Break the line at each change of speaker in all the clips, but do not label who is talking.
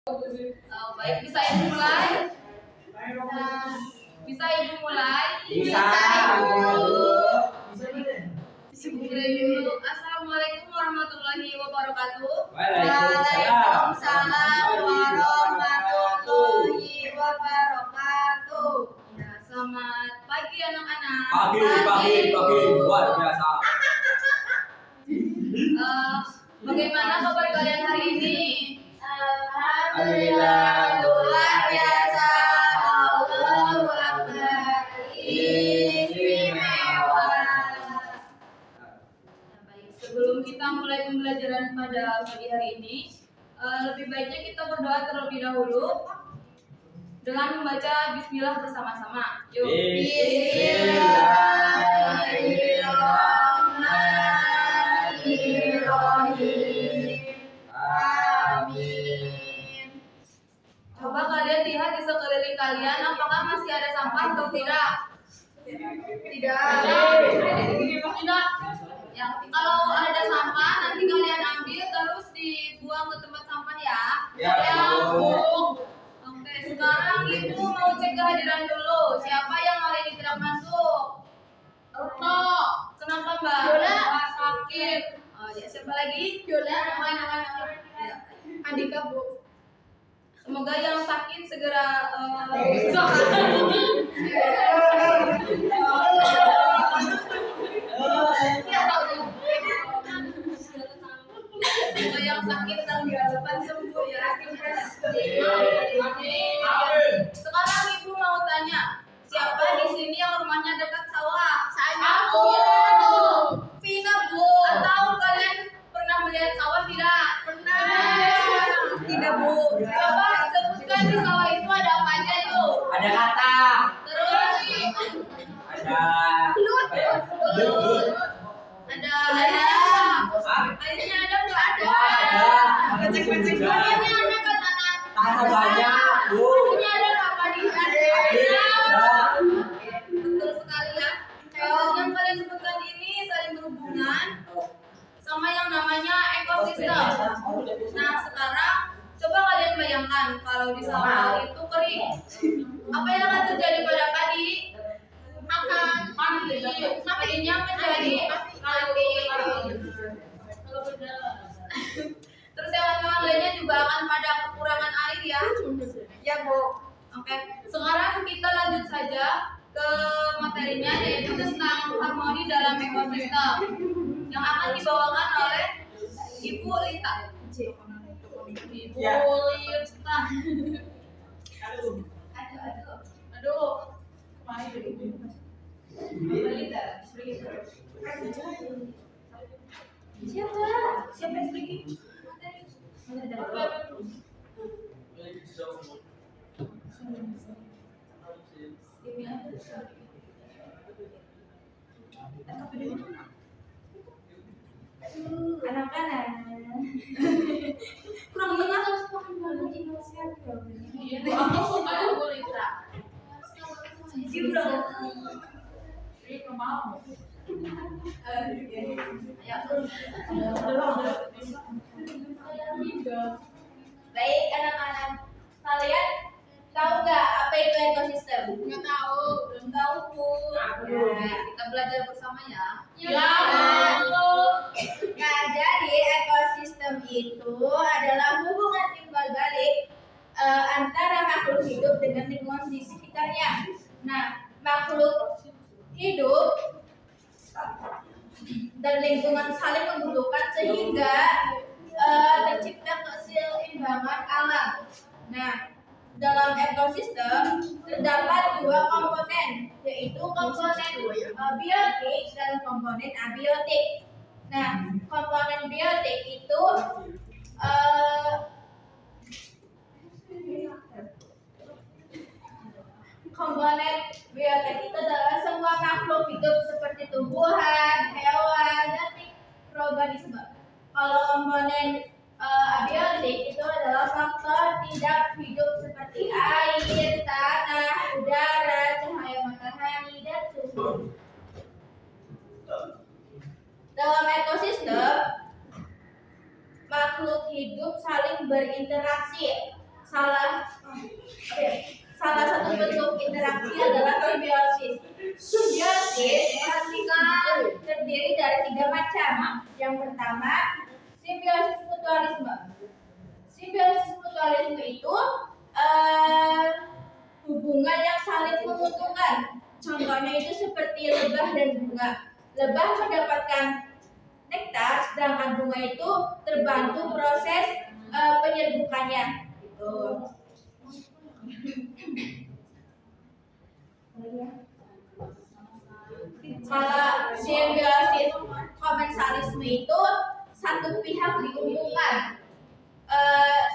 Baik, bisa Ibu mulai? Bisa Ibu mulai?
Bisa.
Mulai dulu. Assalamualaikum warahmatullahi wabarakatuh.
Waalaikumsalam
warahmatullahi wabarakatuh. Ya, selamat pagi anak-anak.
Pagi, luar biasa.
Bagaimana kabar kalian hari ini?
Alhamdulillah.
Luar biasa. Allahu Akbar. Istimewa. Baik, sebelum kita mulai pembelajaran pada pagi hari ini, lebih baiknya kita berdoa terlebih dahulu dengan membaca Bismillah bersama-sama. Yuk. Bismillahirrahmanirrahim. Amin. Coba kalian lihat di sekeliling kalian, apakah masih ada sampah atau tidak? Tidak. Ya, kalau ada sampah nanti kalian ambil terus dibuang ke tempat sampah ya.
Ya, Bu.
Oke, sekarang Ibu mau cek kehadiran dulu. Siapa yang hari ini tidak masuk? Retno. Kenapa Mbak?
Yola.
Sakit. Oh ya, siapa lagi?
Yola.
Ya.
Andika, Bu.
Semoga yang sakit segera semoga yang sakit dan cepat sembuh ya. Amin. Sekarang Ibu mau tanya, siapa di sini yang rumahnya dekat sawah?
Saya, Bu.
Vina, Bu. Atau kalian pernah melihat sawah tidak?
Pernah.
Tidak, Bu. Coba sebutkan di sawah itu ada apa aja yuk.
Ada kata.
Terus
Ada apa ya? Belut.
ada ayam. Airnya ada nggak?
Ada.
Becek-becek.
Airnya ada nggak tanah?
Tanah banyak, Bu.
Airnya ada nggak padi?
Ada.
Betul sekali ya. Yang kalian sebutkan ini saling berhubungan sama yang namanya ekosistem. Nah, sekarang coba kalian bayangkan kalau di sawah itu kering. Apa yang akan terjadi pada padi?
Akan mati.
Padinya menjadi mati. Terus hewan-hewan lainnya juga akan pada kekurangan air ya. Ya, Bu. Oke. Sekarang kita lanjut saja ke materinya, yaitu tentang harmoni dalam ekosistem yang akan dibawakan oleh Ibu Lita. Ibu
Ya.
Lita. Aduh. Siapa yang speaking?
Anak-anak.
Kurang dengar. Baik anak-anak, kalian tahu nggak apa itu ekosistem?
Nggak tahu.
Belum tahu Bu. Nah, kita belajar bersama ya.
Ya.
Nah, jadi ekosistem itu adalah hubungan timbal balik antara makhluk hidup dengan lingkungan di sekitarnya. Nah, makhluk hidup dan lingkungan saling membutuhkan sehingga tercipta keseimbangan alam. Nah, dalam ekosistem terdapat dua komponen, yaitu komponen biotik dan komponen abiotik. Nah, komponen biotik itu adalah semua makhluk hidup seperti tumbuhan, hewan, dan mikroorganisme. Kalau komponen abiotik itu adalah faktor tidak hidup seperti air, tanah, udara, cahaya matahari, dan suhu. Dalam ekosistem, makhluk hidup saling berinteraksi salah satu bentuk interaksi adalah simbiosis. Simbiosis terdiri dari 3 macam. Yang pertama, simbiosis mutualisme. Simbiosis mutualisme itu hubungan yang saling menguntungkan. Contohnya itu seperti lebah dan bunga. Lebah mendapatkan nektar, sedangkan bunga itu terbantu proses penyerbukannya. Gitu. Kalau simbiosis komensalisme itu satu pihak diuntungkan,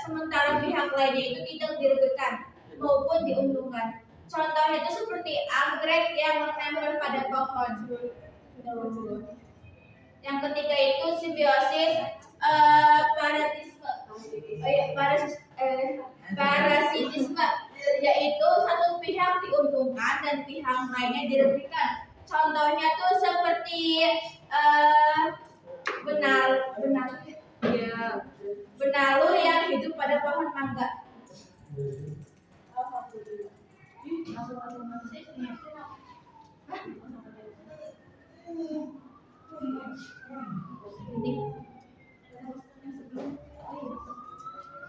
sementara pihak lainnya itu tidak dirugikan maupun diuntungkan. Contohnya itu seperti anggrek yang menempel pada pohon. Yang ketiga itu simbiosis parasitisme, yaitu satu pihak diuntungkan dan pihak lainnya dirugikan. Contohnya tuh seperti benalu yang hidup pada pohon mangga.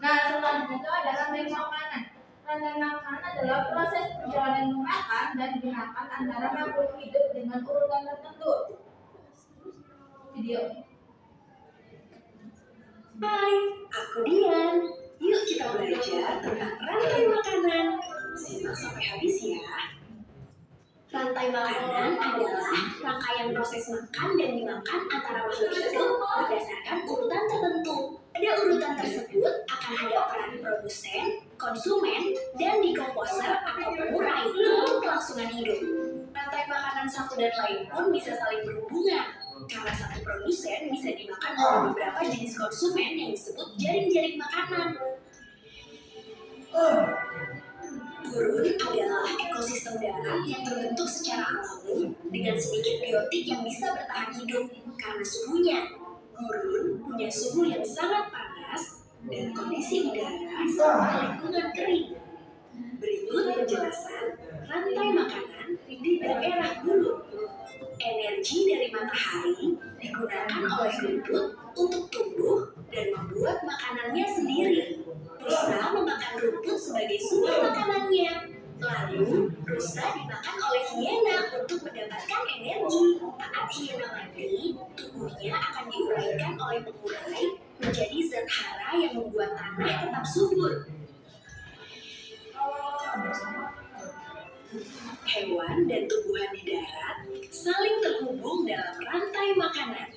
Nah, selanjutnya itu ada rantai makanan. Rantai makanan adalah proses perjalanan memakan dan digunakan antara makhluk hidup dengan urutan tertentu. Video.
Hai, aku Dian. Yuk kita belajar tentang rantai makanan. Simak sampai habis ya. Rantai makanan adalah rangkaian proses makan dan dimakan antara makhluk hidup berdasarkan urutan tertentu. Pada urutan tersebut akan ada peran produsen, konsumen, dan dekomposer atau pengurai untuk kelangsungan hidup. Rantai makanan satu dan lain pun bisa saling berhubungan. Karena satu produsen bisa dimakan oleh beberapa jenis konsumen yang disebut jaring-jaring makanan. Gurun adalah ekosistem darat yang terbentuk secara alami dengan sedikit biotik yang bisa bertahan hidup karena suhunya. Gurun punya suhu yang sangat panas dan kondisi udara serta lingkungan kering. Berikut penjelasan rantai makanan di daerah gurun. Energi dari matahari digunakan oleh rumput untuk tumbuh dan membuat makanannya sendiri. Rusa memakan rumput sebagai sumber makanannya. Lalu, rusa dimakan oleh hiena untuk mendapatkan energi. Saat hiena mati, tubuhnya akan diuraikan oleh pengurai menjadi zat hara yang membuat tanah tetap subur. Hewan dan tumbuhan di darat saling terhubung dalam rantai makanan.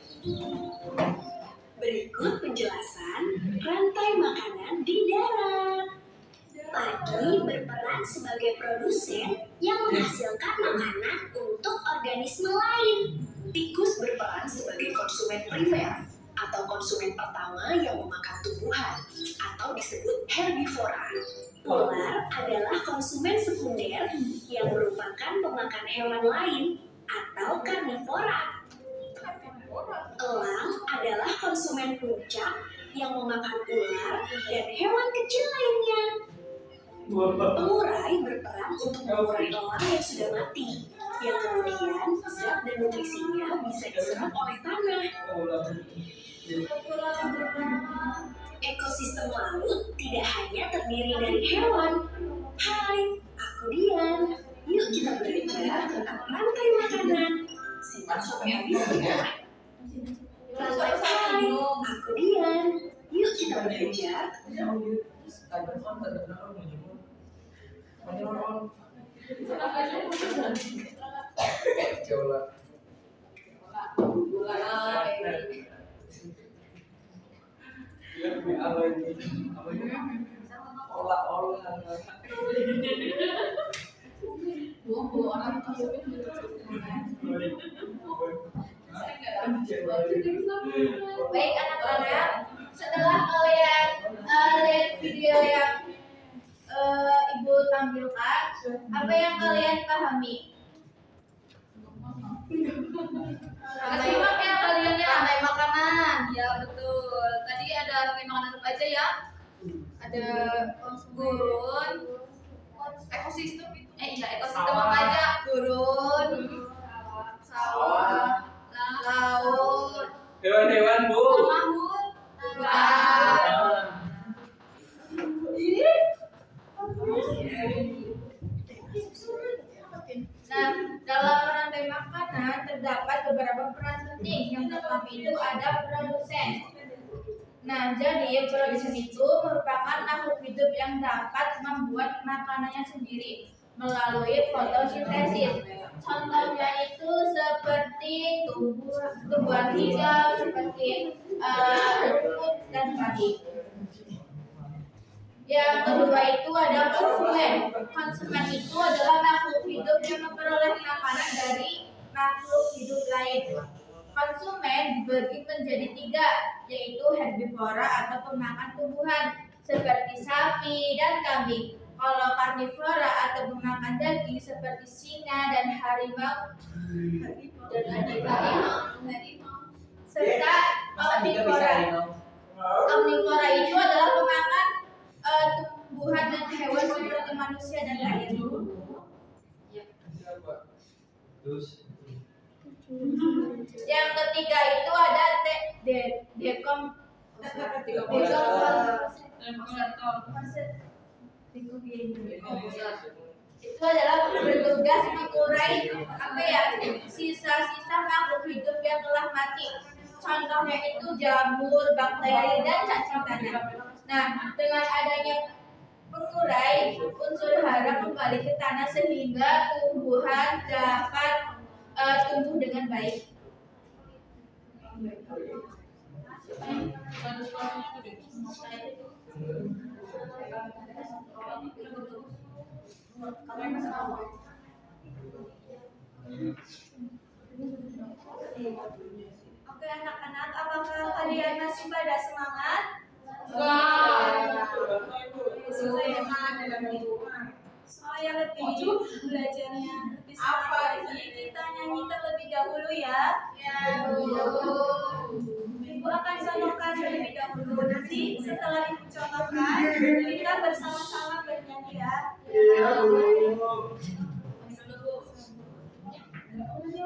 Berikut penjelasan rantai makanan di darat. Padi berperan sebagai produsen yang menghasilkan makanan untuk organisme lain. Tikus berperan sebagai konsumen primer atau konsumen pertama yang memakan tumbuhan atau disebut herbivora. Ular adalah konsumen sekunder yang merupakan pemakan hewan lain atau karnivora. Elang adalah konsumen puncak yang memakan ular dan hewan kecil lainnya. Pengurai berperan untuk mengurai elang yang sudah mati, yang kemudian zat dan nutrisinya bisa diserap oleh tanah. Ekosistem laut tidak hanya terdiri dari hewan. Hai, aku Dian. Yuk kita belajar tentang rantai makanan. Simak sampai habis ya. Hai, aku Dian. Yuk kita belajar.
Baik anak-anak, setelah kalian lihat video yang Ibu tampilkan, apa yang kalian pahami? Simak ya kalian ya, rantai makanan. Ya betul. Tadi ada rantai makanan apa aja ya? ada gurun,
Ekosistem itu.
ekosistem apa aja? Gurun, sawah, laut,
Hewan-hewan, Bu.
sama hutan. Nah, dalam rantai makanan terdapat beberapa peran penting. Yang pertama itu ada produsen. Nah, jadi produsen itu merupakan makhluk hidup yang dapat membuat makanannya sendiri melalui fotosintesis. Contohnya itu seperti tumbuhan hijau seperti rumput dan padi. Yang kedua itu ada konsumen. Konsumen itu adalah makhluk hidup yang memperoleh makanan dari makhluk hidup lain. Konsumen dibagi menjadi 3, yaitu herbivora atau pemakan tumbuhan seperti sapi dan kambing. Kalau karnivora atau pemakan daging seperti singa dan harimau serta omnivora. Omnivora itu adalah pemakan tumbuhan dan hewan seperti manusia dan lain. Yang ketiga itu ada itu adalah bertugas mengurai sisa-sisa makhluk hidup yang telah mati. Contohnya itu jamur, bakteri, dan cacing tanah. Nah, dengan adanya mengurai, unsur hara kembali ke tanah sehingga tumbuhan dapat tumbuh dengan baik. Oke anak-anak, apakah kalian masih pada semangat? Supaya lebih belajarnya lebih semangat lagi, kita nyanyi terlebih dahulu ya. Ibu akan contohkan terlebih dahulu. Nanti setelah ibu contohkan, kita bersama-sama bernyanyi ya.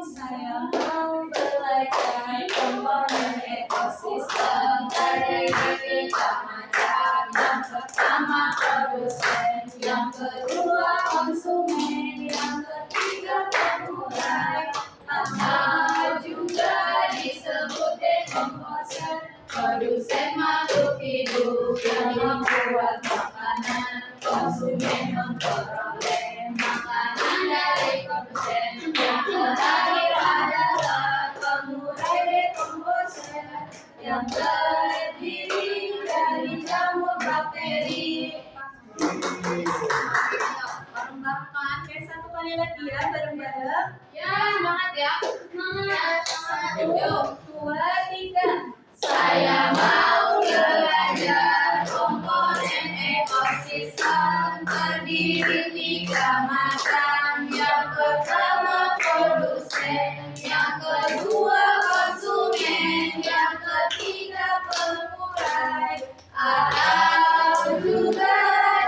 Saya mau belajar komponen ekosistem terdiri macam. Yang pertama produsen, yang kedua konsumen, yang ketiga pengurai. Nama juga disebut dekomposer. Produsen makhluk hidup yang membuat makanan, konsumen memperoleh makanan dari produsen. Yang terakhir adalah pengurai dekomposer yang terdiri dari jamur bakteri. Bareng-bareng, kayak satu kali lagi ya, bareng-bareng. Ya, semangat ya. Semangat. 1, 2, 3. Saya mau belajar komponen ekosistem terdiri 3 macam. Yang pertama produsen, yang kedua konsumen, yang ketiga pengurai. Atau juga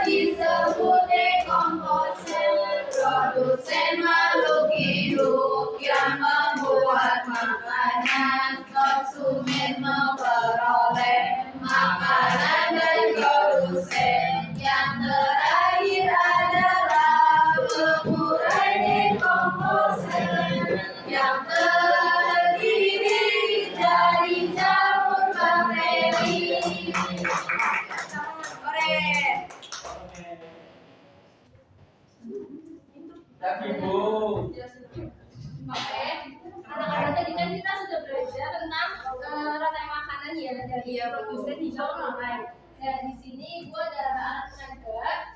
disebut dekomposer. Produsen makhluk hidup yang membuat makanan, konsumen memperoleh makanan dari produsen. Yang terakhir adalah pengurai dekomposer yang terdiri dari jamur bakteri.
Tapi Bu.
Oke, anak-anak tadi kan kita sudah belajar tentang rantai makanan ya dari produsen hijau mulai. Dan di sini ibu ada anak tenaga.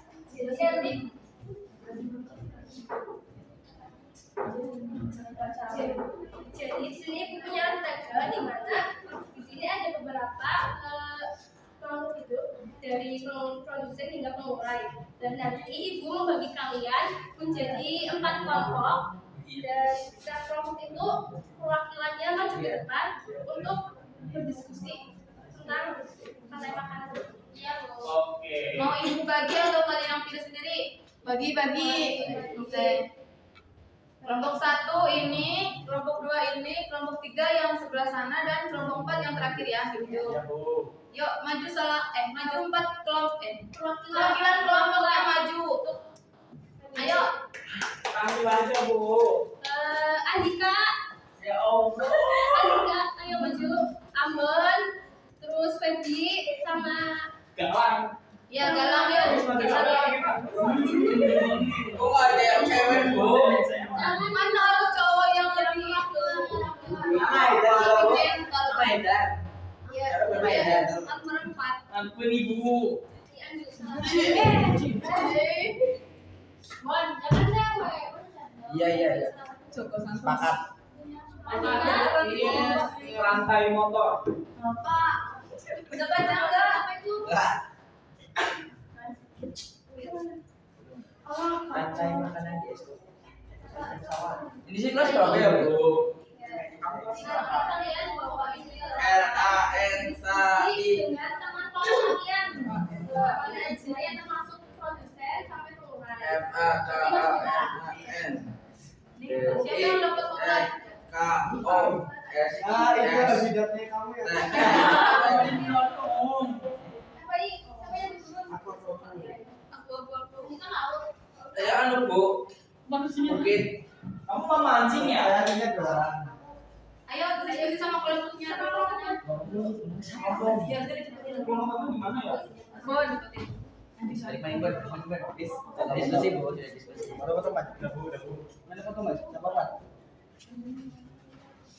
Jadi di sini ibu punya anak tenaga di mana di sini ada beberapa produk hidup dari produsen hingga pengurai. Dan nanti ibu membagi kalian menjadi 4 kelompok. Dan setiap kelompok itu perwakilannya maju ke depan untuk berdiskusi tentang rantai makanan. Iya, Bu.
Oke.
Mau ibu bagi atau kalian yang pilih sendiri? Bagi. Oke. Kelompok 1 ini, kelompok 2 ini, kelompok 3 yang sebelah sana dan kelompok 4 yang terakhir ya. Gitu.
Ya, Bu.
Yuk maju maju 4 kelompok perwakilan kelompoknya maju. Ayo.
Kamu aja, Bu.
Andika,
Ya Allah.
Andika, ayo maju. Amon, terus Febi sama
Galang.
Ya galang yuk.
Kok ada yang cewek, Bu?
Mana ada cowok yang lebih
Maidan, Bu.
gentle?
Maidan.
Iya.
Cara bermaidan.
Kan berempat.
Ampun, Ibu.
Mon, jangan cewek.
Iya. Sepakat. Rantai motor.
Bapak. Udah baca enggak?
Apa itu?
Rantai makanan di SD. Ini sih kelas berapa ya, Bu?
Kalian bawa ini
RANSAI.
dengan teman-teman kalian. Saya termasuk produsen sampai pengurai.
FAKANN.
Siapa yang dapat uang?
KOS.
jidatnya kamu ya.
Apa ini? Siapa yang disuruh?
Aku.
Kita mau.
Saya anu, Bu. Mungkin kamu mau mancing ya?
Saya ingat doang.
Ayo diskusi sama kelompoknya. Biar dia dicepetin.
Gimana ya?
Mau deketin.
Main diskusi, Bu. Diskusi.
Ada foto mas? Mana foto mas? Siapa mas?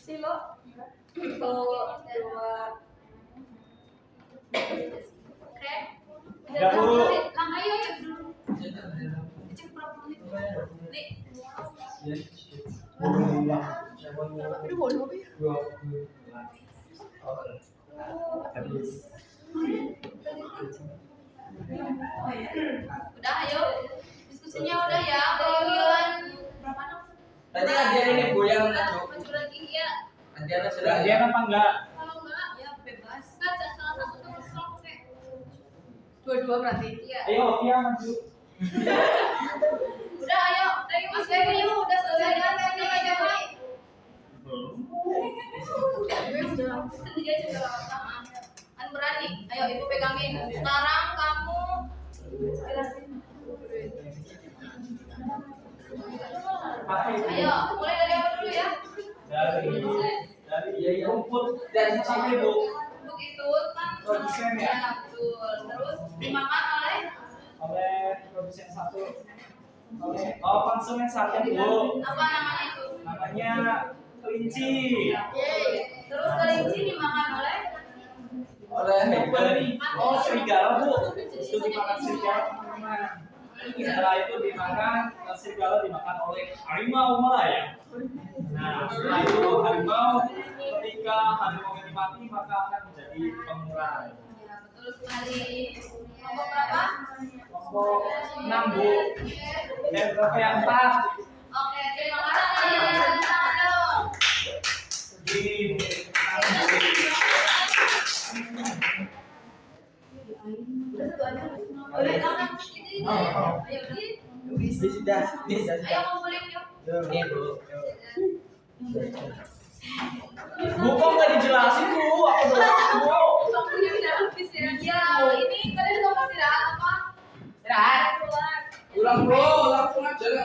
Silo. 1, 2.
Oke.
Ya, Bu.
Lang, ayo cek dulu. Cek berapa menit? Dik. Ini bodoh ya. Udah ayo. Diskusinya udah ya. Panggilan berapa nama?
Tadi Adian ini, Bu, yang maju.
Maju lagi ya.
Adian sudah. Adian apa enggak?
Kalau enggak,
Ya bebas.
kaca salah satu teman kelompok kayak.
Dua-dua berarti.
Iya.
Ayo, Dia maju.
Udah ayo. Ayo Mas Ferry yuk. Udah selesai kan? Sini aja Pak.
Sendiri aja gak apa-apa.
Kan berani. Ayo ibu pegangin. Sekarang kamu jelasin. Ayo, mulai dari apa dulu ya?
Dari rumput dan sampai, Bu.
Untuk itu kan
Produsen ya?
betul. Terus dimakan
Oleh produsen satu. Konsumen satu, Bu.
apa namanya itu?
Namanya kelinci.
Terus kelinci dimakan oleh
serigala, Bu. Itu dimakan serigala. Setelah itu serigala dimakan oleh harimau Malaya. Nah, setelah itu ketika harimau ini mati maka akan menjadi pengurai.
Ya, betul sekali. Kelompok berapa?
Kelompok 6, Bu. Dan berapa yang 4?
Oke, terima kasih. Tangan dong. Boleh tangan. Ayo berdiri.
Sudah.
Ayo ngumpulin yuk.
Ini, Bu. Bu, kok nggak dijelasin, Bu? Aku doang, Bu.
Waktunya udah habis ya.
Ya, ini kalian mau istirahat apa?
Istirahat. Ulang, Bu. Langsung aja lah.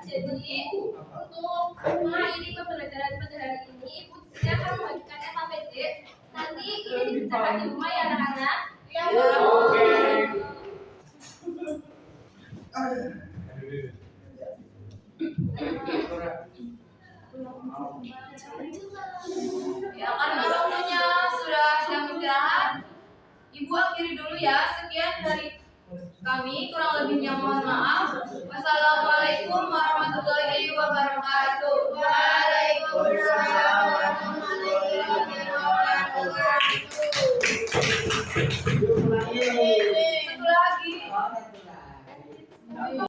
Jadi untuk mengakhiri pembelajaran pada hari ini, Ibu saya akan membagikan FAPD. Nanti ini dikerjakan di rumah ya anak-anak. Ya.
Oke.
Ya, karena waktunya sudah jam istirahat, Ibu akhiri dulu ya. Sekian dari kami, kurang lebihnya mohon maaf. Wassalamualaikum warahmatullahi wabarakatuh.